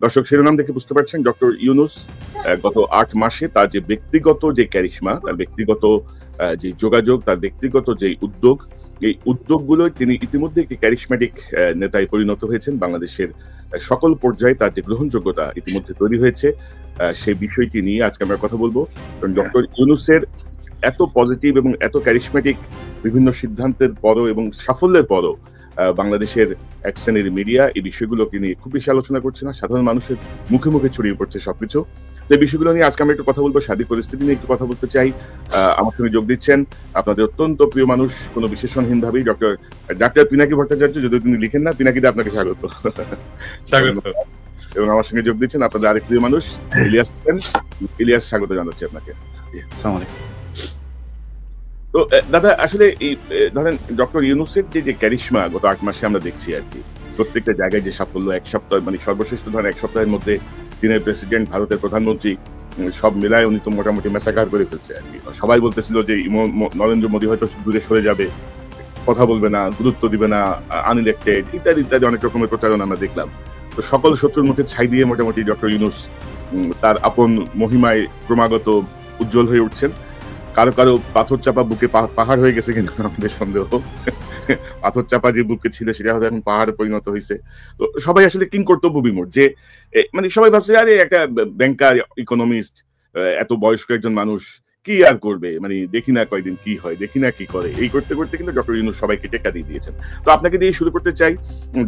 দর্শক শিরোনাম দেখে বুঝতে পারছেন ডক্টর ইউনূস গত ৮ মাসে তার যে ব্যক্তিগত যে ক্যারিশমা, তার ব্যক্তিগত যে যোগাযোগ, তার ব্যক্তিগত যে উদ্যোগ, এই উদ্যোগগুলোই তিনি ইতিমধ্যে একটি ক্যারিশম্যাটিক নেতায় পরিণত হয়েছেন। বাংলাদেশের সকল পর্যায়ে তার যে গ্রহণযোগ্যতা ইতিমধ্যে তৈরি হয়েছে, সেই বিষয়টি নিয়ে আজকে আমরা কথা বলবো। কারণ ডক্টর ইউনূসের এত পজিটিভ এবং এত ক্যারিশম্যাটিক বিভিন্ন সিদ্ধান্তের পরও এবং সাফল্যের পরও বাংলাদেশের এক শ্রেণীর মিডিয়া এই বিষয়গুলোকে নিয়ে খুব বেশি আলোচনা করছে না। সাধারণ মানুষের মুখে মুখে ছড়িয়ে পড়ছে সবকিছু। তো এই বিষয়গুলো নিয়ে আজকে আমরা একটু কথা বলবো। সার্বিক পরিস্থিতি নিয়ে একটু কথা বলতে চাই। আমার সঙ্গে যোগ দিচ্ছেন আপনাদের অত্যন্ত প্রিয় মানুষ, কোনো বিশেষণহীন ভাবেই ডাক্তার পিনাকি ভট্টাচার্য। যদিও তিনি লিখেন না, পিনাকিদা আপনাকে স্বাগত। এবং আমার সঙ্গে যোগ দিচ্ছেন আপনাদের আরেক প্রিয় মানুষ ইলিয়াস হোসেন। ইলিয়াস, স্বাগত জানাচ্ছি আপনাকে। আসসালামু আলাইকুম। তো দাদা, আসলে এই ধরেন ডক্টর ইউনূসের যে ক্যারিশমা গত ৮ মাসে আমরা দেখছি আর কি, প্রত্যেকটা জায়গায় যে সাফল্য, এক সপ্তাহ মানে সর্বশেষ ধরেন ১ সপ্তাহের মধ্যে চীনের প্রেসিডেন্ট, ভারতের প্রধানমন্ত্রী সব মিলায় উনি তো মোটামুটি ম্যাসাকার করে ফেলছে আর কি। সবাই বলতেছিল যে নরেন্দ্র মোদী হয়তো দূরে সরে যাবে, কথা বলবে না, গুরুত্ব দিবে না, আনইলেক্টেড ইত্যাদি ইত্যাদি অনেক রকমের প্রচারণা আমরা দেখলাম। তো সকল শত্রুর মুখে ছাই দিয়ে মোটামুটি ডক্টর ইউনূস তার আপন মহিমায় ক্রমাগত উজ্জ্বল হয়ে উঠছেন। কারো কারো পাথর চাপা বুকে পাহাড় হয়ে গেছে, কিন্তু আমাদের সন্দেহ পাথর চাপা যে বুকে ছিল সেটা হয়তো এখন পাহাড়ে পরিণত হয়েছে। তো সবাই আসলে কিং কর্তব্য বিমূঢ়, যে মানে সবাই ভাবছে আরে একটা ব্যাংকার, ইকোনমিস্ট, এত বয়স্ক একজন মানুষ কি আর করবে, মানে দেখি না কয়দিন কি হয়, দেখি না কি করে, এই করতে করতে কিন্তু ডক্টর ইউনূস সবাইকে টেক্কা দিয়ে দিয়েছেন। তো আপনাকে দিয়ে শুরু করতে চাই।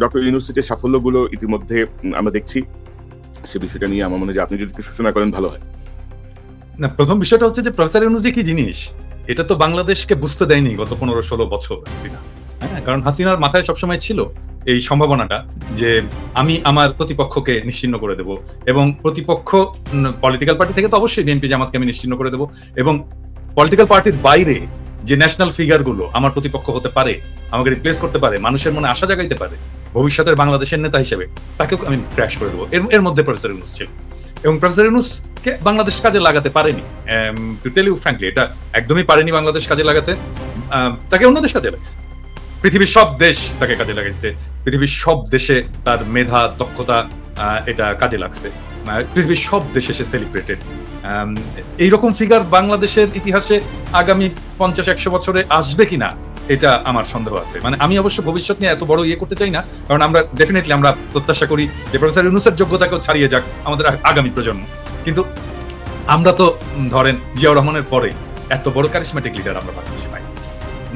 ডক্টর ইউনূসের যে সাফল্যগুলো ইতিমধ্যে আমরা দেখছি, সে বিষয়টা নিয়ে আমার মনে হয় যে আপনি যদি একটু সূচনা করেন ভালো হয়। না, প্রথম বিষয়টা হচ্ছে যে প্রফেসর ইউনূস যে কি জিনিস, এটা তো বাংলাদেশকে বুঝতে দেয়নি গত ১৫-১৬ বছর হাসিনা। হ্যাঁ, কারণ হাসিনার মাথায় সবসময় ছিল এই সম্ভাবনাটা যে আমি আমার প্রতিপক্ষকে নিশ্চিহ্ন করে দেব, এবং প্রতিপক্ষ পলিটিক্যাল পার্টি থেকে তো অবশ্যই বিএনপি জামাতকে আমি নিশ্চিহ্ন করে দেব, এবং পলিটিক্যাল পার্টির বাইরে যে ন্যাশনাল ফিগার গুলো আমার প্রতিপক্ষ হতে পারে, আমাকে রিপ্লেস করতে পারে, মানুষের মনে আশা জাগাইতে পারে ভবিষ্যতের বাংলাদেশের নেতা হিসেবে, তাকেও আমি ক্র্যাশ করে দেবো। এর মধ্যে প্রফেসর ইউনূস ছিল, এবং প্রফেসর ইউনূসকে বাংলাদেশ কাজে লাগাতে পারেনি। টু টেল ইউ ফ্র্যাঙ্কলি, এটা একদমই পারেনি বাংলাদেশ কাজে লাগাতে। তাকে অন্য দেশ কাজে লাগাইছে, পৃথিবীর সব দেশ তাকে কাজে লাগাইছে, পৃথিবীর সব দেশে তার মেধা, দক্ষতা এটা কাজে লাগছে, পৃথিবীর সব দেশে সে সেলিব্রেটেড। এইরকম ফিগার বাংলাদেশের ইতিহাসে আগামী ৫০-১০০ বছরে আসবে কিনা এটা আমার সন্দেহ আছে। মানে আমি অবশ্য ভবিষ্যৎ নিয়ে এত বড় ইয়ে করতে চাই না, কারণ আমরা ডেফিনেটলি আমরা প্রত্যাশা করি যে প্রফেসর ইউনূসের যোগ্যতাকেও ছাড়িয়ে যাক আমাদের আগামী প্রজন্ম। কিন্তু আমরা তো ধরেন জিয়াউর রহমানের পরে এত বড় ক্যারিশম্যাটিক লিডার আমরা বাংলাদেশে পাই,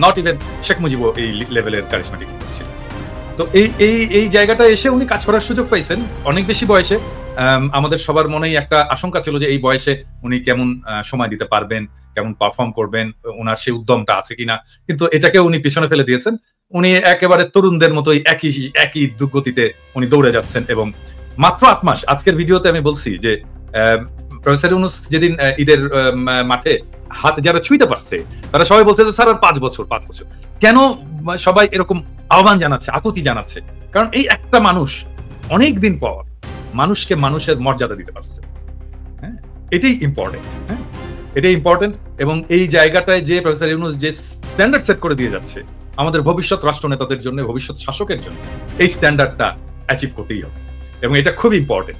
নট ইভেন শেখ মুজিবও এই লেভেলের ক্যারিশম্যাটিক লিডার ছিলেন। তো এই জায়গাটা এসে উনি কাজ করার সুযোগ পাইছেন অনেক বেশি বয়সে। আমাদের সবার মনেই একটা আশঙ্কা ছিল যে এই বয়সে উনি কেমন সময় দিতে পারবেন, কেমন পারফর্ম করবেন, ওনার সেই উদ্যমটা আছে কিনা। কিন্তু এটাকে উনি পিছনে ফেলে দিয়েছেন। উনি একেবারে তরুণদের মতোই একই গতিতে উনি দৌড়ে যাচ্ছেন, এবং মাত্র ৮ মাস। আজকের ভিডিওতে আমি বলছি যে প্রফেসর ইউনূস যেদিন ঈদের মাঠে হাত যারা ছুঁইতে পারছে, তারা সবাই বলছে যে স্যার আর ৫ বছর। কেন সবাই এরকম আহ্বান জানাচ্ছে, আকুতি জানাচ্ছে? কারণ এই একটা মানুষ অনেকদিন পর মানুষকে মানুষের মর্যাদা দিতে পারছে। হ্যাঁ, এটাই ইম্পর্টেন্ট। হ্যাঁ, এটাই ইম্পর্টেন্ট। এবং এই জায়গাটায় যে প্রফেসর ইউনূস যে স্ট্যান্ডার্ড সেট করে দিয়ে যাচ্ছে আমাদের ভবিষ্যৎ রাষ্ট্রনেতাদের জন্য, ভবিষ্যৎ শাসকের জন্য, এই স্ট্যান্ডার্ডটা অ্যাচিভ করতেই হবে, এবং এটা খুব ইম্পর্টেন্ট।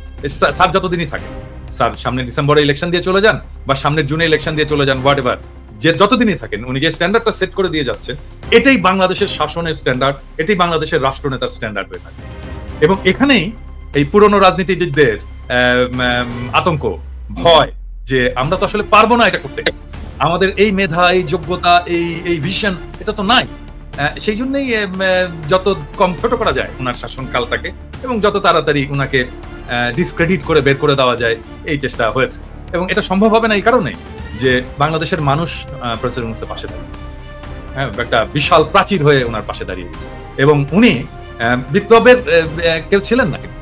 স্যার যতদিনই থাকে, স্যার সামনে ডিসেম্বরে ইলেকশন দিয়ে চলে যান বা সামনের জুনে ইলেকশন দিয়ে চলে যান, হোয়াট এভার, যে যতদিনই থাকেন উনি যে স্ট্যান্ডার্ডটা সেট করে দিয়ে যাচ্ছেন, এটাই বাংলাদেশের শাসনের স্ট্যান্ডার্ড, এটাই বাংলাদেশের রাষ্ট্রনেতার স্ট্যান্ডার্ড হয়ে থাকে। এবং এখানেই এই পুরনো রাজনীতিবিদদের আতঙ্ক, ভয় যে আমরা তো আসলে পারবো না এটা করতে, আমাদের এই মেধা, এই যোগ্যতা, এই ভিশন এটা তো নাই। সেই জন্যই যত কম ছোট করা যায় ওনার শাসনকালটাকে, এবং যত তাড়াতাড়ি ওনাকে ডিসক্রেডিট করে বের করে দেওয়া যায়, এই চেষ্টা হয়েছে। এবং এটা সম্ভব হবে না এই কারণে যে বাংলাদেশের মানুষ প্রফেসর ইউনূসের পাশে দাঁড়িয়েছে। হ্যাঁ, একটা বিশাল প্রাচীর হয়ে ওনার পাশে দাঁড়িয়ে গেছে। এবং উনি বিপ্লবের কেউ ছিলেন না, কিন্তু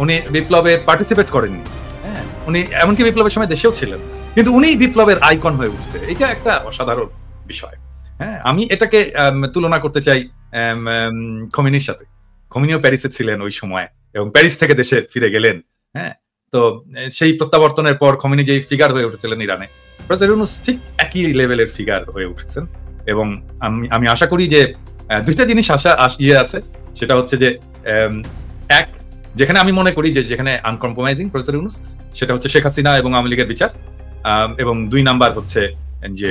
উনি বিপ্লবে পার্টিসিপেট করেননি। হ্যাঁ, উনি এমনকি বিপ্লবের সময় দেশেও ছিলেন, কিন্তু উনি বিপ্লবের আইকন হয়ে উঠছে। এটা একটা অসাধারণ বিষয়। হ্যাঁ, আমি এটাকে তুলনা করতে চাই খোমেনির সাথে। খোমেনিও প্যারিসে ছিলেন ওই সময়, এবং প্যারিস থেকে দেশে ফিরে গেলেন। হ্যাঁ, তো সেই প্রত্যাবর্তনের পর খোমেনি যে ফিগার হয়ে উঠেছিলেন ইরানে, প্রফেসর ইউনূস ঠিক একই লেভেলের ফিগার হয়ে উঠেছেন। এবং আমি আশা করি যে দুইটা জিনিস আছে, সেটা হচ্ছে যে এক, যেখানে আমি মনে করি যে যেখানে আনকম্প্রোমাইজিং প্রফেসর ইউনূস, সেটা হচ্ছে শেখ হাসিনা এবং আওয়ামী লীগের বিচার, এবং 2 নাম্বার হচ্ছে যে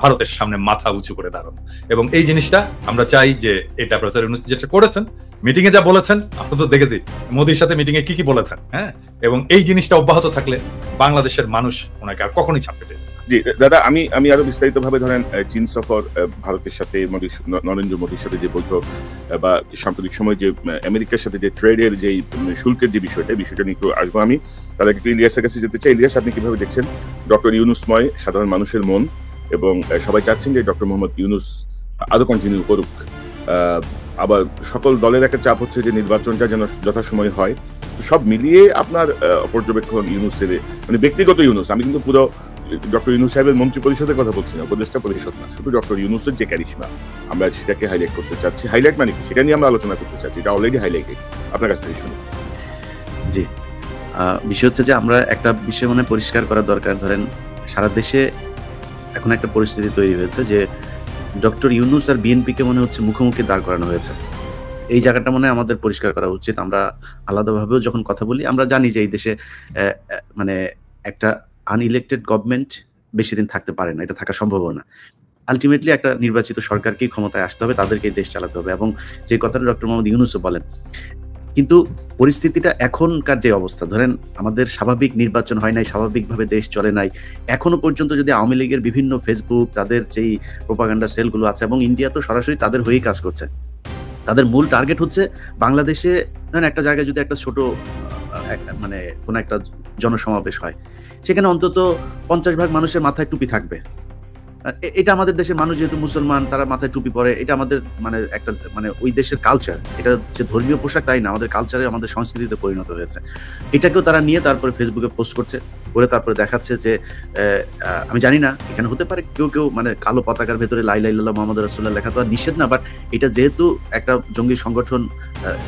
ভারতের সামনে মাথা উঁচু করে দাঁড়ানো। এবং এই জিনিসটা আমরা চাই যে এটা প্রফেসর ইউনূস যেটা করেছেন, মিটিং এ যা বলেছেন, আমরা তো দেখেছি মোদির সাথে মিটিং এ কি বলেছেন, হ্যাঁ, এবং এই জিনিসটা অব্যাহত থাকলে বাংলাদেশের মানুষ ওনাকে আর কখনোই ছাড়তে চায়। জি দাদা, আমি আরো বিস্তারিত ভাবে ধরেন চীন সফর, ভারতের সাথে নরেন্দ্র মোদীর সাথে যে বৈঠক, বা সাম্প্রতিক সময় যে আমেরিকার সাথে যে ট্রেডের যে শুল্কের যে বিষয়টা নিয়ে একটু আসবো আমি। তার আগে একটু ইলিয়াসের কাছে যেতে চাই। ইলিয়াস, আপনি কিভাবে দেখছেন ডক্টর ইউনূসময় সাধারণ মানুষের মন, এবং সবাই চাচ্ছেন যে ডক্টর মোহাম্মদ ইউনূস আরো কন্টিনিউ করুক, আবার সকল দলের একটা চাপ হচ্ছে যে নির্বাচনটা যেন যথাসময়ে হয়। তো সব মিলিয়ে আপনার পর্যবেক্ষণ ইউনূসের, মানে ব্যক্তিগত ইউনূস, আমি কিন্তু পুরো ডক্টর ইউনূস সাহেবের মন্ত্রী পরিষদের কথা বলছি না, উপদেষ্টা পরিষদ না, শুধু ডক্টর ইউনূসের যে ক্যারিশমা, আমরা সেটাকে হাইলাইট করতে চাচ্ছি। হাইলাইট মানে কি, সেটা নিয়ে আমরা আলোচনা করতে চাচ্ছি, এটা অলরেডি হাইলাইটেড। আপনার কাছ থেকে শুনুন। জি, বিষয় হচ্ছে যে আমরা একটা বিষয় মনে পরিষ্কার করা দরকার। ধরেন সারা দেশে এখন একটা পরিস্থিতি তৈরি হয়েছে যে ডক্টর ইউনূস আর বিএনপিকে মনে হচ্ছে মুখোমুখি দাঁড় করানো হয়েছে। এই জায়গাটা মনে হয় আমাদের পরিষ্কার করা উচিত। আমরা আলাদাভাবেও যখন কথা বলি, আমরা জানি যে এই দেশে মানে একটা আনইলেক্টেড গভর্নমেন্ট বেশি দিন থাকতে পারে না, এটা থাকা সম্ভব না। আলটিমেটলি একটা নির্বাচিত সরকারকেই ক্ষমতায় আসতে হবে, তাদেরকে দেশ চালাতে হবে, এবং যে কথাটা ডক্টর মোহাম্মদ ইউনূসও বলেন। কিন্তু পরিস্থিতিটা এখনকার যে অবস্থা, ধরেন আমাদের স্বাভাবিক নির্বাচন হয় নাই, স্বাভাবিকভাবে দেশ চলে নাই, এখনো পর্যন্ত যদি আওয়ামী লীগের বিভিন্ন ফেসবুক, তাদের যেই প্রোপাগান্ডা সেলগুলো আছে, এবং ইন্ডিয়া তো সরাসরি তাদের হয়েই কাজ করছে, তাদের মূল টার্গেট হচ্ছে বাংলাদেশে ধরেন একটা জায়গায় যদি একটা ছোট মানে কোনো একটা জনসমাবেশ হয়, সেখানে অন্তত 50% মানুষের মাথায় টুপি থাকবে। এটা আমাদের দেশের মানুষ যেহেতু মুসলমান, তারা মাথায় টুপি পরে, এটা আমাদের মানে একটা মানে ওই দেশের কালচার। এটা যে ধর্মীয় পোশাক তাই না, আমাদের কালচারে, আমাদের সংস্কৃতিতে পরিণত হয়েছে। এটাকেও তারা নিয়ে তারপরে ফেসবুকে পোস্ট করছে, করে তারপরে দেখাচ্ছে যে আমি জানি না, এখানে হতে পারে কেউ মানে কালো পতাকার ভেতরে লা ইলাহা ইল্লাল্লাহ মুহাম্মাদুর রাসূলুল্লাহ লেখা তো আর নিষেধ না, বাট এটা যেহেতু একটা জঙ্গি সংগঠন,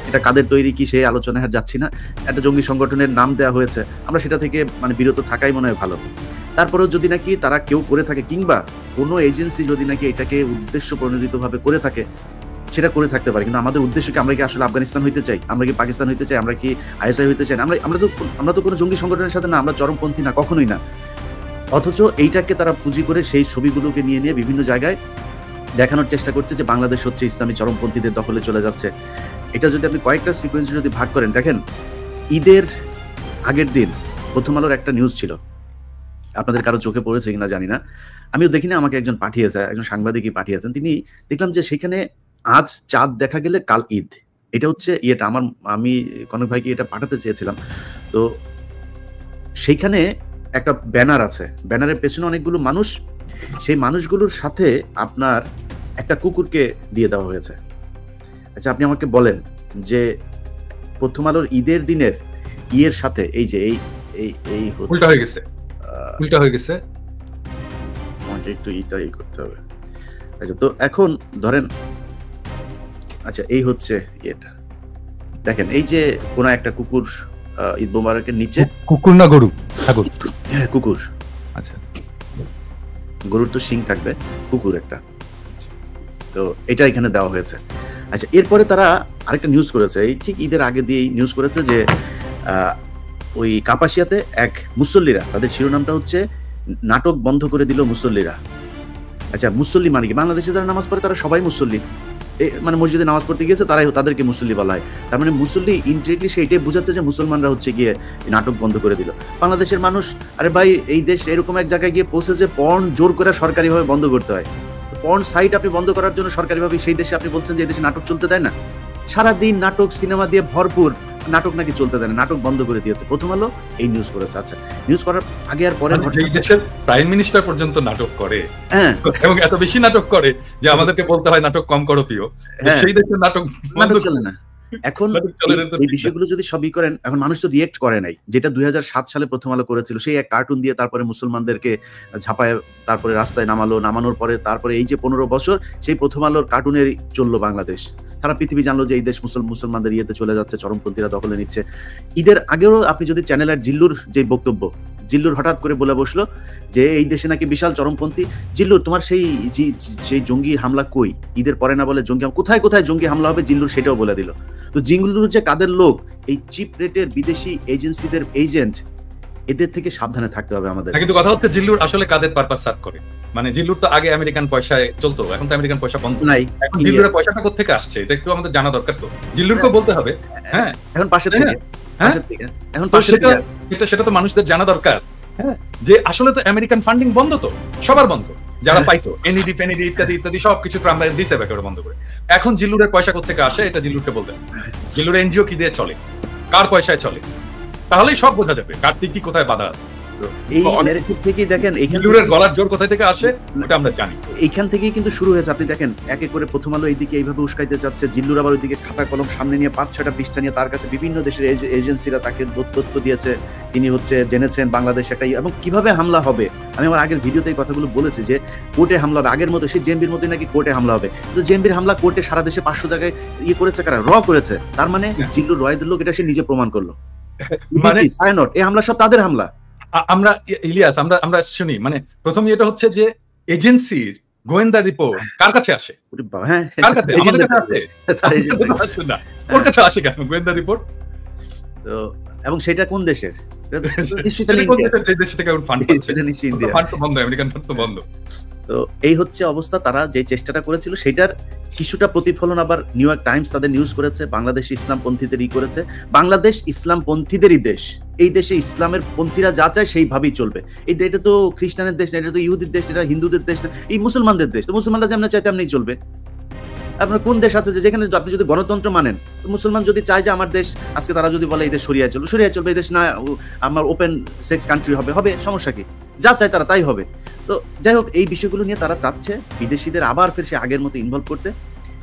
এটা কাদের তৈরি কি সেই আলোচনায় আর যাচ্ছি না, একটা জঙ্গি সংগঠনের নাম দেওয়া হয়েছে, আমরা সেটা থেকে মানে বিরত থাকাই মনে হয় ভালো। তারপরেও যদি নাকি তারা কেউ করে থাকে, কিংবা কোনো এজেন্সি যদি নাকি এটাকে উদ্দেশ্য প্রণোদিতভাবে করে থাকে, সেটা করে থাকতে পারে, কিন্তু আমাদের উদ্দেশ্য কি, আমরা কি আসলে আফগানিস্তান হইতে চাই, আমরা কি পাকিস্তান হইতে চাই, আমরা কি আইএসআই হইতে চাই? আমরা তো কোনো জঙ্গি সংগঠনের সাথে না, আমরা চরমপন্থী না, কখনোই না। অথচ এইটাকে তারা পুঁজি করে সেই ছবিগুলোকে নিয়ে বিভিন্ন জায়গায় দেখানোর চেষ্টা করছে যে বাংলাদেশ হচ্ছে ইসলামী চরমপন্থীদের দখলে চলে যাচ্ছে। এটা যদি আপনি কয়েকটা সিকোয়েন্সে যদি ভাগ করেন, দেখেন ঈদের আগের দিন প্রথম আলোর একটা নিউজ ছিল, আপনাদের কারো চোখে পড়েছে কিনা জানি না, আমিও দেখিনি, আমাকে একজন পাঠিয়েছে, একজন সাংবাদিকই পাঠিয়েছেন। তিনি দেখলাম যে সেখানে আজ চাঁদ দেখা গেলে কাল ঈদ, এটা হচ্ছে ইয়েটা আমি কনক ভাইকে এটা পাঠাতে চেয়েছিলাম। তো সেইখানে একটা ব্যানার আছে, ব্যানারের পেছনে অনেকগুলো মানুষ, সেই মানুষগুলোর সাথে আপনার একটা কুকুরকে দিয়ে দেওয়া হয়েছে। আচ্ছা, আপনি আমাকে বলেন যে প্রথম আলোর ঈদের দিনের ইয়ের সাথে এই যে এই উল্টা হয়ে গেছে, উল্টা হয়ে গেছে, আমাকে একটু এইটাই করতে হবে। আচ্ছা, তো এখন ধরেন, আচ্ছা এই হচ্ছে এটা, দেখেন এই যে কোন একটা কুকুর ঈদ মোবারকের নিচে, কুকুর না গরু? হ্যাঁ কুকুর। আচ্ছা, গরুর তো শিং থাকবে, কুকুর একটা, তো এটা এখানে দেওয়া হয়েছে। আচ্ছা, এরপরে তারা আরেকটা নিউজ করেছে, এই ঠিক ঈদের আগে দিয়েই নিউজ করেছে যে ওই কাপাসিয়াতে এক মুসল্লিরা, তাদের শিরোনামটা হচ্ছে নাটক বন্ধ করে দিল মুসল্লিরা। আচ্ছা, মুসল্লি মানে কি? বাংলাদেশে যারা নামাজ পড়ে তারা সবাই মুসল্লি, মানে মসজিদে নামাজ পড়তে গিয়েছে তাদেরকে মুসল্লি বলা হয়। তার মানে মুসল্লি ইনডিরেক্টলি সেইটাই বোঝাচ্ছে যে মুসলমানরা হচ্ছে গিয়ে নাটক বন্ধ করে দিল। বাংলাদেশের মানুষ, আরে ভাই এই দেশ এরকম এক জায়গায় গিয়ে পৌঁছেছে পর্ন জোর করে সরকারিভাবে বন্ধ করতে হয়। পর্ন সাইট আপনি বন্ধ করার জন্য সরকারিভাবে সেই দেশে আপনি বলছেন যে এই দেশে নাটক চলতে দেয় না? সারাদিন নাটক সিনেমা দিয়ে ভরপুর, নাটক নাকি চলতে দেয় না, নাটক বন্ধ করে দিয়েছে। প্রথম আলো এই নিউজ করেছে। আচ্ছা, নিউজ করার আগে আর পরে এই দেশের প্রাইম মিনিস্টার পর্যন্ত নাটক করে, হ্যাঁ, এবং এত বেশি নাটক করে যে আমাদেরকে বলতে হয় নাটক কম করো প্রিয়, সেই দেশের নাটক চলে না। এখন এই বিষয়গুলো যদি সবই করেন, এখন মানুষ তো রিয়েক্ট করে নাই, যেটা 2007 সালে প্রথম আলো করেছিল, সেই এক কার্টুন দিয়ে তারপরে মুসলমানদেরকে ঝাঁপায় তারপরে রাস্তায় নামানোর পরে তারপরে এই যে 15 বছর সেই প্রথম আলোর কার্টুনের চললো বাংলাদেশ। সারা পৃথিবী জানলো যে এই দেশ মুসলমানদের ইয়েতে চলে যাচ্ছে, চরমপন্থীরা দখলে নিচ্ছে। ঈদের আগেও আপনি যদি চ্যানেল আর জিল্লুর যে বক্তব্য, জিল্লুর হঠাৎ করে বলে বসলো যে এই দেশে নাকি বিশাল চরমপন্থী। জিল্লুর তোমার সেই জঙ্গি হামলা কই? ঈদের পরে না বলে জঙ্গি কোথায় কোথায় জঙ্গি হামলা হবে জিল্লুর সেটাও বলে দিল। তো জিল্লুর যে কাদের লোক, এই চিপ রেটের বিদেশি এজেন্সিদের এজেন্ট, এদের থেকে সাবধানে থাকতে হবে আমাদের। কিন্তু কথা হচ্ছে জিল্লুর আসলে কাদের পারপাস সার্ভ করে? মানে জিল্লুর তো আগে আমেরিকান পয়সায় চলতো, এখন তো আমেরিকান পয়সা বন্ধ নাই, এখন জিল্লুরের পয়সাটা কোত্থেকে আসছে এটা একটু আমাদের জানা দরকার। তো জিল্লুরকেও বলতে হবে। হ্যাঁ, এখন পাশের থেকে এখন সেটা তো মানুষদের জানা দরকার। হ্যাঁ, যে আসলে তো আমেরিকান ফান্ডিং বন্ধ, তো সবার বন্ধ, যারা পাইতো এনইডি ফেনিডি ইত্যাদি ইত্যাদি সবকিছু ট্রাম্প দিছে একেবারে বন্ধ করে। এখন জিল্লুরের পয়সা কোত্থেকে আসে এটা জিল্লুরকে বলতে হবে। জিল্লুরের এনজিও কি দিয়ে চলে, কার পয়সায় চলে, তাহলেই সব বোঝা যাবে কার কি কোথায় বাধা আছে। এই ন্যারেটিভ থেকেই দেখেন জিল্লুরের গলার জোর কোথা থেকে আসে এটা আমরা জানি। এইখান থেকেই কিন্তু শুরু হয়েছে। আপনি দেখেন একে করে প্রথম আলো এইদিকে এইভাবে উস্কাইতে যাচ্ছে, জিল্লুর আবার ওইদিকে খাতা কলম সামনে নিয়ে 5-6টা পৃষ্ঠা নিয়ে তার কাছে বিভিন্ন দেশের এজেন্সিরা তাকে তথ্য দিয়েছে, তিনি জেনেছেন বাংলাদেশ একটা এবং কিভাবে হামলা হবে। আমি আমার আগের ভিডিওতে এই কথাগুলো বলেছি যে কোর্টে হামলা হবে, আগের মতো সেই জেএমবির মতোই নাকি কোর্টে হামলা হবে। কিন্তু জেএমবির হামলা কোর্টে সারা দেশে 500 জায়গায় করেছে কারা? র করেছে। তার মানে জিল্লুর রয়েদের লোক এটা সে নিজে প্রমাণ করলো। মানে সায়নট এই হামলা সব তাদের হামলা। আমরা ইলিয়াস আমরা শুনি, মানে প্রথম এটা হচ্ছে যে এজেন্সির গোয়েন্দা রিপোর্ট কার কাছে আসে? কার কাছে? আমাদের কাছে আসে না, ওর কাছে আসে কেন গোয়েন্দা রিপোর্ট? তো এবং সেটা কোন দেশের? তো এই হচ্ছে অবস্থা। তারা যে চেষ্টাটা করেছিল সেটার কিছুটা প্রতিফলন আবার নিউ ইয়র্ক টাইমস তাদের নিউজ করেছে, বাংলাদেশ ইসলামপন্থীদের করেছে। বাংলাদেশ ইসলামপন্থীদেরই দেশ, এই দেশে ইসলামের পন্থীরা যা চায় সেইভাবেই চলবে। এটা তো খ্রিস্টানের দেশ না, এটা তো ইহুদির দেশ, এটা হিন্দুদের দেশ না, এই মুসলমানদের দেশ। তো মুসলমানরা যেমন চায় তেমনি চলবে। আপনার কোন দেশ আছে যে যেখানে আপনি যদি গণতন্ত্র মানেন, মুসলমান যদি চায় যে আমার দেশ আজকে তারা যদি বলে এই দেশ শরিয়ায় চলবে, এই দেশ না আমার ওপেন সেক্স কান্ট্রি হবে, সমস্যা কি? যা চায় তারা তাই হবে। তো যাই হোক, এই বিষয়গুলো নিয়ে তারা চাচ্ছে বিদেশিদের আবার ফের সে আগের মতো ইনভলভ করতে।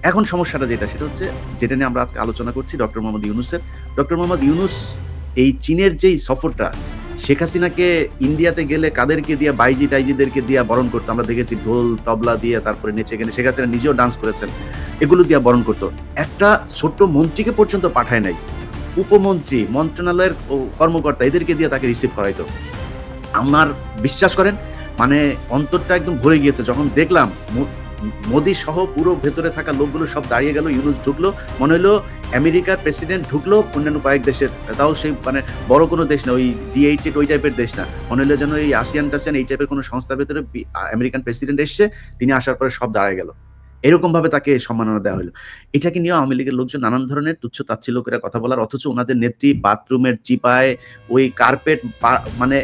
এখন সমস্যাটা সেটা হচ্ছে যেটা নিয়ে আমরা আজকে আলোচনা করছি ডক্টর মোহাম্মদ ইউনূসের। ডক্টর মোহাম্মদ ইউনূস এই চীনের যেই সফরটা, শেখ হাসিনাকে ইন্ডিয়াতে গেলে কাদেরকে দিয়ে, বাইজি টাইজিদেরকে দিয়ে বরণ করতো আমরা দেখেছি, ঢোল তবলা দিয়ে, তারপরে নেচে গেলে শেখ হাসিনা নিজেও ডান্স করেছেন, এগুলো দিয়ে বরণ করতো। একটা ছোট্ট মন্ত্রীকে পর্যন্ত পাঠায় নাই, উপমন্ত্রী, মন্ত্রণালয়ের কর্মকর্তা, এদেরকে দিয়ে তাকে রিসিভ করাইতো। আমার বিশ্বাস করেন মানে অন্তরটা একদম ভরে গিয়েছে যখন দেখলাম মোদি সহ পুরো ভেতরে থাকা লোকগুলো সব দাঁড়িয়ে গেল, ইউনূস ঢুকলো, মনে হলো আমেরিকার প্রেসিডেন্ট ঢুকলো অন্যান্য কয়েক দেশের, তাও সেই মানে বড় কোনো দেশ না, ওই D8 ওই টাইপের দেশ না, মনে হলো যেন এই আসিয়ান টাসিয়ান এই টাইপের কোনো সংস্থার ভেতরে আমেরিকান প্রেসিডেন্ট এসছে, তিনি আসার পরে সব দাঁড়ায় গেল। এরকম ভাবে তাকে সম্মাননা দেওয়া হলো। এটাকে নিয়ে আওয়ামী লীগের লোকজন নানান ধরনের তুচ্ছ তাচ্ছিল্য করে কথা বলার, অথচ ওনাদের নেত্রী বাথরুমের চিপায় ওই কার্পেট মানে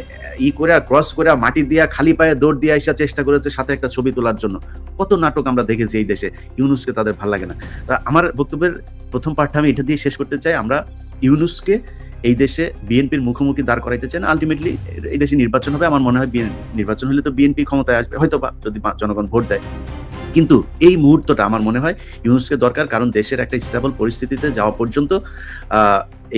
করে ক্রস করে মাটি দিয়া খালি পায়ে দৌড় দিয়ে আসা চেষ্টা করেছে সাথে একটা ছবি তোলার জন্য। কত নাটক আমরা দেখেছি এই দেশে। ইউনূসকে তাদের ভালো লাগে না। তা আমার বক্তব্যের প্রথম পার্টটা আমি এটা দিয়ে শেষ করতে চাই। আমরা ইউনূসকে এই দেশে বিএনপির মুখোমুখি দাঁড় করাইতে চাই না। আলটিমেটলি এই দেশে নির্বাচন হবে, আমার মনে হয় নির্বাচন হলে তো বিএনপি ক্ষমতায় আসবে হয়তো বা, যদি জনগণ ভোট দেয়। কিন্তু এই মুহূর্তটা আমার মনে হয় ইউনূসকে দরকার, কারণ দেশের একটা স্টেবল পরিস্থিতিতে যাওয়া পর্যন্ত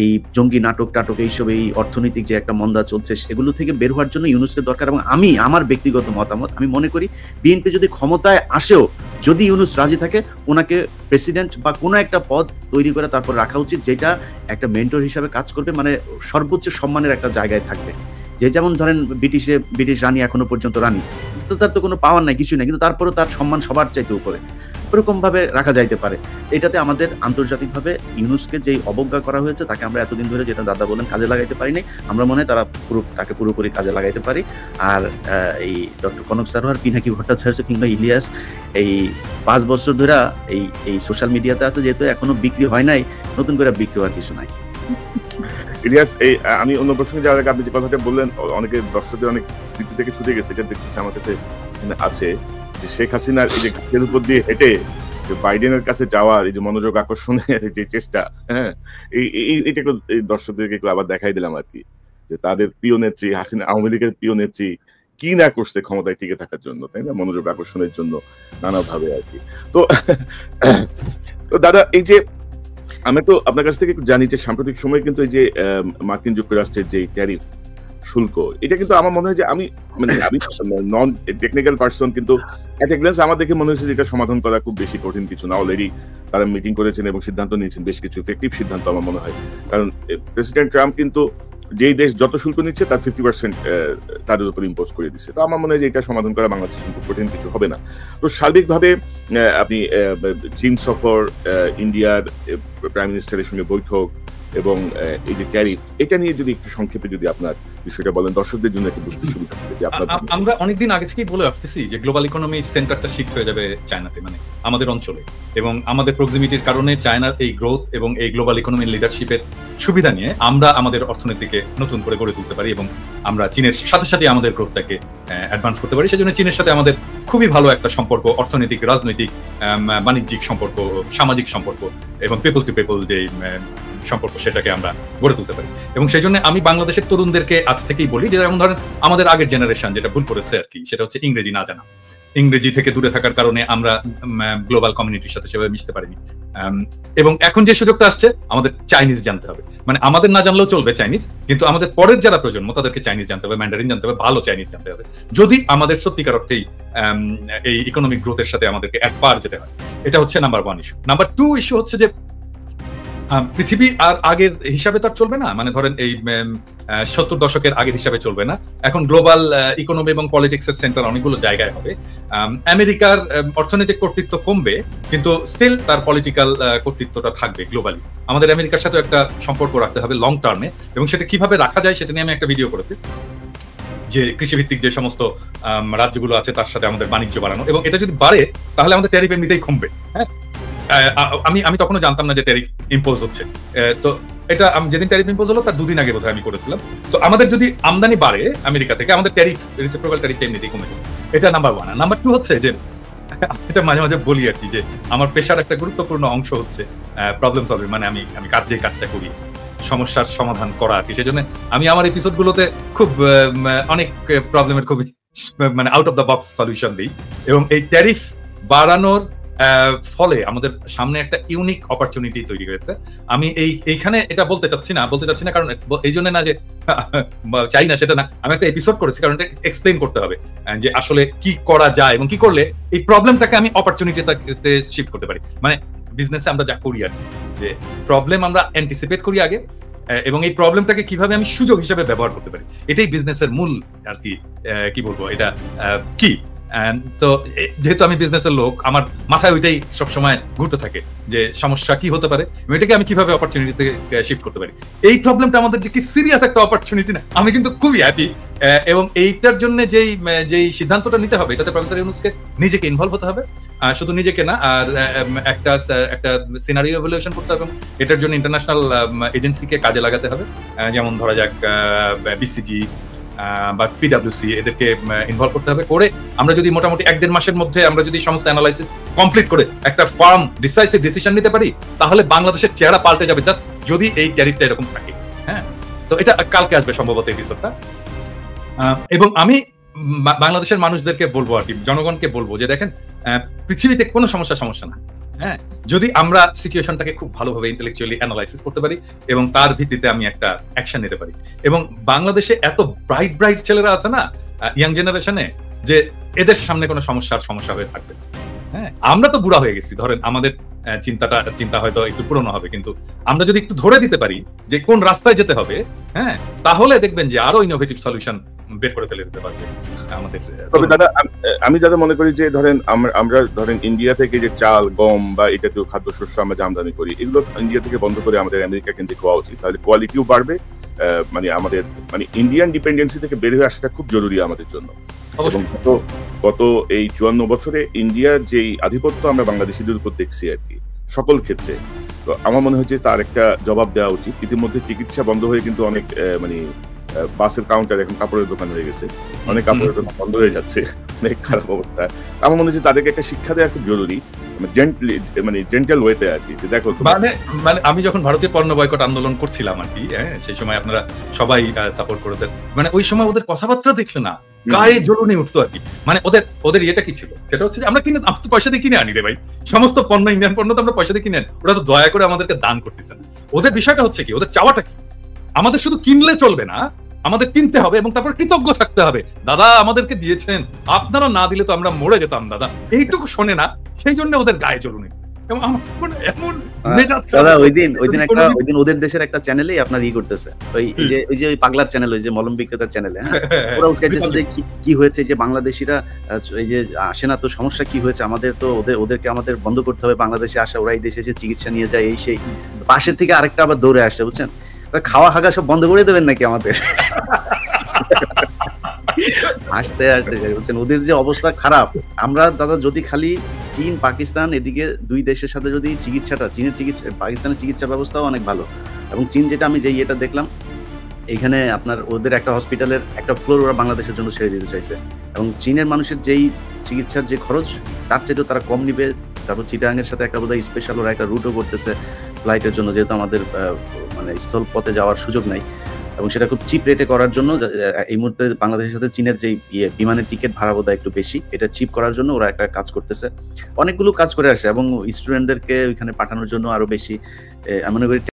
এই জঙ্গি নাটক টাটক এইসব এই অর্থনৈতিক যে একটা মন্দা চলছে সেগুলো থেকে বের হওয়ার জন্য ইউনূসকে দরকার। এবং আমি আমার ব্যক্তিগত মতামত, আমি মনে করি বিএনপি যদি ক্ষমতায় আসেও, যদি ইউনূস রাজি থাকে, ওনাকে প্রেসিডেন্ট বা কোনো একটা পদ তৈরি করে তারপর রাখা উচিত, যেটা একটা মেন্টর হিসাবে কাজ করবে, মানে সর্বোচ্চ সম্মানের একটা জায়গায় থাকবে। যে যেমন ধরেন ব্রিটিশ রানী এখনো পর্যন্ত রানী, তো তার তো কোনো পাওয়ার নাই, কিছুই নাই, কিন্তু তারপরেও তার সম্মান সবার চাইতে উপরে, ওরকম ভাবে রাখা যাইতে পারে। এটাতে আমাদের আন্তর্জাতিকভাবে ইউনূসকে যেই অবজ্ঞা করা হয়েছে, তাকে আমরা এতদিন ধরে, যেটা দাদা বলেন, কাজে লাগাইতে পারি নাই, আমরা মনে হয় তাকে পুরোপুরি কাজে লাগাইতে পারি। আর এই ডক্টর কনক সারোয়ার, পিনাকি ভট্টাচার্য কিংবা ইলিয়াস এই 5 বছর ধরে এই সোশ্যাল মিডিয়াতে আছে, যেহেতু এখনো বিক্রি হয় নাই, নতুন করে বিক্রি হওয়ার কিছু নাই। ইলিয়াস, এই আমি অন্য প্রসঙ্গে যাওয়ার আগে আপনি যে কথাটা বললেন, অনেকে দর্শকদের অনেক স্মৃতি থেকে ছুটে গেছে, এটা দেখতেছি আমার কাছে আছে যে শেখ হাসিনার এই যে ঘাটের উপর দিয়ে হেঁটে বাইডেনের কাছে যাওয়ার এই যে মনোযোগ আকর্ষণের যে চেষ্টা, হ্যাঁ, এটা একটু দর্শকদেরকে একটু আবার দেখাই দিলাম আর কি, যে তাদের প্রিয় নেত্রী হাসিনা, আওয়ামী লীগের প্রিয় নেত্রী কি না করছে ক্ষমতায় টিকে থাকার জন্য, তাই না, মনোযোগ আকর্ষণের জন্য নানাভাবে আর কি। তো দাদা, এই যে আমি তো আপনার কাছ থেকে একটু জানি যে সাম্প্রতিক সময়ে কিন্তু এই যে মার্কিন যুক্তরাষ্ট্রের যে ট্যারিফ শুল্ক, এটা কিন্তু আমার মনে হয় যে আমি নন টেকনিক্যাল পার্সন, কিন্তু এট এ গ্ল্যান্স আমার দেখে মনে হয়েছে যে এটা সমাধান করা খুব বেশি কঠিন কিছু না। অলরেডি তারা মিটিং করেছেন এবং সিদ্ধান্ত নিয়েছেন, বেশ কিছু ইফেক্টিভ সিদ্ধান্ত আমার মনে হয়। কারণ প্রেসিডেন্ট ট্রাম্প কিন্তু যেই দেশ যত শুল্ক নিচ্ছে তার 50% তাদের উপর ইম্পোজ করে দিচ্ছে। তো আমার মনে হয় যে এটা সমাধান করা বাংলাদেশের খুব কঠিন কিছু হবে না। তো সার্বিকভাবে আপনি চীন সফর, ইন্ডিয়ার প্রাইম মিনিস্টারের সঙ্গে বৈঠক এবং এই যে ট্যারিফ, এটা নিয়ে যদি একটু সংক্ষেপে যদি আপনার বিষয়টা বলেন, দর্শকদের জন্য একটু বুঝতে সুবিধা হবে যে আপনার। আমরা অনেকদিন আগে থেকেই বলে আসতেছি যে গ্লোবাল ইকোনমির সেন্টারটা শিফট হয়ে যাবে চায়নাতে, মানে আমাদের অঞ্চলে, এবং আমাদের প্রক্সিমিটির কারণে চায়নার এই গ্রোথ এবং এই গ্লোবাল ইকোনমির লিডারশিপের সুবিধা নিয়ে আমরা আমাদের অর্থনীতিকে নতুন করে গড়ে তুলতে পারি এবং আমরা চীনের সাথে সাথে আমাদের গ্রোথটাকে অ্যাডভান্স করতে পারি। সেজন্য চীনের সাথে আমাদের খুবই ভালো একটা সম্পর্ক, অর্থনৈতিক, রাজনৈতিক, বাণিজ্যিক সম্পর্ক, সামাজিক সম্পর্ক এবং পিপল টু পিপল যে সম্পর্ক, সেটাকে আমরা গড়ে তুলতে পারি। এবং সেই জন্য আমি বাংলাদেশের তরুণদেরকে আজ থেকেই বলি যে যেমন ধরেন আমাদের আগের জেনারেশন যেটা ভুল করেছে আর কি, সেটা হচ্ছে ইংরেজি না জানা। ইংরেজি থেকে দূরে থাকার কারণে আমরা গ্লোবাল কমিউনিটির সাথে সেভাবে মিশতে পারিনি। এবং এখন যে সুযোগটা আসছে, আমাদের চাইনিজ জানতে হবে। মানে আমাদের না জানলেও চলবে চাইনিজ, কিন্তু আমাদের পরের যারা প্রজন্ম তাদেরকে চাইনিজ জানতে হবে, ম্যান্ডারিন জানতে হবে, ভালো চাইনিজ জানতে হবে, যদি আমাদের সত্যিকার অর্থেই এই ইকোনমিক গ্রোথের সাথে আমাদেরকে একবার যেতে হয়। এটা হচ্ছে নাম্বার 1 ইস্যু। নাম্বার 2 ইস্যু হচ্ছে যে পৃথিবী আর আগের হিসাবে তো আর চলবে না। মানে ধরেন এই 70 দশকের আগের হিসাবে চলবে না। এখন গ্লোবাল ইকোনমি এবং পলিটিক্সের সেন্টার অনেকগুলো জায়গায় হবে। আমেরিকার অর্থনৈতিক কর্তৃত্ব কমবে, কিন্তু স্টিল তার পলিটিক্যাল কর্তৃত্বটা থাকবে গ্লোবালি। আমাদের আমেরিকার সাথে একটা সম্পর্ক রাখতে হবে লং টার্মে, এবং সেটা কিভাবে রাখা যায় সেটা নিয়ে আমি একটা ভিডিও করেছি, যে কৃষিভিত্তিক যে সমস্ত রাজ্যগুলো আছে তার সাথে আমাদের বাণিজ্য বাড়ানো, এবং এটা যদি বাড়ে তাহলে আমাদের ট্যারিফ এমনিতেই কমবে। হ্যাঁ, আমি তখনও জানতাম না যে ট্যারিফ ইম্পোজ হচ্ছে। তো এটা যেদিন ট্যারিফ ইম্পোজ হলো তার 2 দিন আগে বোধহয় আমি করেছিলাম। তো আমাদের যদি আমদানি বাড়ে আমেরিকা থেকে, আমাদের ট্যারিফ, রেসিপ্রোকাল ট্যারিফ এমনিতেই কমে যাবে। এটা নাম্বার 1। নাম্বার 2 হচ্ছে যে এটা মাঝে মাঝে বলি আর কি, যে আমার পেশার একটা গুরুত্বপূর্ণ অংশ হচ্ছে প্রবলেম সলভিং। মানে আমি যে কাজটা করি, সমস্যার সমাধান করা আর কি। সেজন্য আমি আমার এপিসোডগুলোতে খুব অনেক প্রবলেমের খুবই মানে out of the box solution দিই, এবং এই ট্যারিফ বাড়ানোর ফলে আমাদের সামনে একটা ইউনিক অপরচুনিটি তৈরি হয়েছে। আমি এইখানে এটা বলতে চাচ্ছি না কারণ এই জন্য না যে চাই না সেটা না, আমি একটা এপিসোড করেছি কারণ এটা এক্সপ্লেইন করতে হবে যে আসলে কি করা যায় এবং কি করলে এই প্রবলেমটাকে আমি অপরচুনিটিতে শিফট করতে পারি। মানে বিজনেসে আমরা যা করি আর কি, যে প্রবলেম আমরা অ্যান্টিসিপেট করি আগে, এবং এই প্রবলেমটাকে কিভাবে আমি সুযোগ হিসেবে ব্যবহার করতে পারি, এটাই বিজনেসের মূল আর কি। কি বলবো, এটা কি, তো যেহেতু আমি বিজনেসের লোক, আমার মাথায় ওইটাই সবসময় ঘুরতে থাকে যে সমস্যা কি হতে পারে, এটাকে আমি কিভাবে অপরচুনিটিতে শিফট করতে পারি। এই প্রবলেমটা আমাদের যে কি সিরিয়াস একটা অপরচুনিটি না, আমি কিন্তু খুবই হ্যাপি। এবং এইটার জন্য যেই সিদ্ধান্তটা নিতে হবে, এটাতে প্রফেসর ইউনূসকে নিজেকে ইনভলভ হতে হবে, শুধু নিজেকে না, আর একটা সিনারিও এভালুয়েশন করতে হবে। এটার জন্য ইন্টারন্যাশনাল এজেন্সিকে কাজে লাগাতে হবে, যেমন ধরা যাক বিসিজি বা পিডব্লিউসি, এদেরকে ইনভলভ করতে হবে। করে আমরা যদি মোটামুটি 1-1.5 মাসের মধ্যে আমরা যদি সমস্ত অ্যানালাইসিস কমপ্লিট করে একটা ফার্ম ডিসাইসিভ ডিসিশন নিতে পারি, তাহলে বাংলাদেশের চেহারা পাল্টে যাবে, জাস্ট যদি এই ট্যারিফটা এরকম থাকে। হ্যাঁ, তো এটা কালকে আসবে সম্ভবত এপিসোডটা। এবং আমি বাংলাদেশের মানুষদেরকে বলবো আর কি, জনগণকে বলবো যে দেখেন, পৃথিবীতে কোনো সমস্যা না। হ্যাঁ, যদি আমরা সিচুয়েশনটাকে খুব ভালোভাবে ইন্টেলেকচুয়ালি অ্যানালাইসিস করতে পারি এবং তার ভিত্তিতে আমি একটা অ্যাকশন নিতে পারি। এবং বাংলাদেশে এত ব্রাইট ছেলেরা আছে না ইয়াং জেনারেশনে, যে এদের সামনে কোনো সমস্যা হয়ে থাকবে। হ্যাঁ, আমরা তো বুড়া হয়ে গেছি, ধরেন আমাদের চিন্তা হয়তো একটু পুরনো হবে, কিন্তু আমরা যদি একটু ধরে দিতে পারি যে কোন রাস্তায় যেতে হবে, হ্যাঁ, তাহলে দেখবেন যে আরো ইনোভেটিভ সলিউশন বের করে ফেলে দিতে পারবে আমাদের। তবে দাদা, আমি দাদা মনে করি যে ধরেন আমরা ধরেন ইন্ডিয়া থেকে যে চাল, গম বা এই জাতীয় খাদ্যশস্য আমরা যে আমদানি করি, এগুলো ইন্ডিয়া থেকে বন্ধ করে আমাদের আমেরিকা কেন্দ্রিক হওয়া উচিত। তাহলে কোয়ালিটিও বাড়বে। মানে আমাদের ইন্ডিয়ান ডিপেন্ডেন্সি থেকে বের হয়ে আসাটা খুব জরুরি আমাদের জন্য। এবং গত এই 54 বছরে ইন্ডিয়ার যেই আধিপত্য আমরা বাংলাদেশিদের উপর দেখছি আর কি সকল ক্ষেত্রে, তো আমার মনে হচ্ছে তার একটা জবাব দেওয়া উচিত। ইতিমধ্যে চিকিৎসা বন্ধ হয়ে কিন্তু অনেক মানে বাসের কাউন্টার এখন কাপড়ের দোকান হয়ে গেছে, অনেক কাপড়ের দোকান বন্ধ হয়ে যাচ্ছে, অনেক খারাপ অবস্থা। আমার মনে হচ্ছে তাদেরকে একটা শিক্ষা দেওয়া খুব জরুরি, জেন্টাল ওয়েতে আর কি। দেখো মানে আমি যখন ভারতীয় পণ্য বয়কট আন্দোলন করছিলাম আর কি, সেই সময় আপনারা সবাই সাপোর্ট করেছেন। মানে ওই সময় ওদের কথাবার্তা দেখলে না গায়ে জ্বলুনি উঠতো আর কি। মানে ওদের ইয়েটা কি ছিল, সেটা হচ্ছে আমরা তো পয়সা দিয়ে কিনে আনি রে ভাই, সমস্ত পণ্য, ইন্ডিয়ান পণ্য তো আমরা পয়সা দিয়ে কিনে আনি, ওরা তো দয়া করে আমাদেরকে দান করতেছেন। ওদের বিষয়টা হচ্ছে কি, ওদের চাওয়াটা কি, আমাদের শুধু কিনলে চলবে না, আমাদের কিনতে হবে এবং তারপর কৃতজ্ঞ থাকতে হবে, দাদা আমাদেরকে দিয়েছেন, আপনারা না দিলে তো আমরা মরে যেতাম দাদা। এইটুকু শোনে না, সেই জন্য ওদের গায়ে জ্বলুনি। এবং আমার মানে এমন আহ, মেজাজ দাদা খারাপ ওই দিন কোনোদিন- ওই দিন ওদের দেশের একটা চ্যানেলেই আপনার করতেছে ওই যে পাগলার চ্যানেল, ওই যে মলম বিক্রেতার চ্যানেলে, হ্যাঁ, ওরা উঠকাইতেছে যে কি হয়েছে, যে বাংলাদেশিরা এই যে আসে না, তো সমস্যা কি হয়েছে, আমাদের তো ওদেরকে আমাদের বন্ধ করতে হবে, বাংলাদেশে আসা, ওরা এই দেশে এসে চিকিৎসা নিয়ে যায়, এই সেই। পাশের থেকে আরেকটা আবার দৌড়ে আসছে, বুঝছেন, খাওয়া হাগা সব বন্ধ করে দেবেন নাকি আমাদের? আসতে বলছেন ওদের যে অবস্থা খারাপ। আমরা দাদা যদি খালি চীন, পাকিস্তান, এদিকে দুই দেশের সাথে যদি পাকিস্তানের চিকিৎসা ব্যবস্থাও অনেক ভালো, এবং চীন যেটা আমি যে ইয়েটা দেখলাম, এখানে আপনার ওদের একটা হসপিটালের একটা ফ্লোর ওরা বাংলাদেশের জন্য ছেড়ে দিতে চাইছে, এবং চীনের মানুষের যেই চিকিৎসার যে খরচ তার চাইতেও তারা কম নিবে। তারপর চিটাগাংয়ের সাথে একটা বোধহয় স্পেশাল ওরা একটা রুটও করতেছে ফ্লাইটের জন্য, যেহেতু আমাদের মানে স্থল পথে যাওয়ার সুযোগ নাই, এবং সেটা খুব চিপ রেটে করার জন্য। এই মুহূর্তে বাংলাদেশের সাথে চীনের যে বিমানের টিকিট ভাড়া বোধহয় একটু বেশি, এটা চিপ করার জন্য ওরা একটা কাজ করতেছে, অনেকগুলো কাজ করে আসে, এবং স্টুডেন্টদেরকে ওইখানে পাঠানোর জন্য আরো বেশি। আমি মনে করি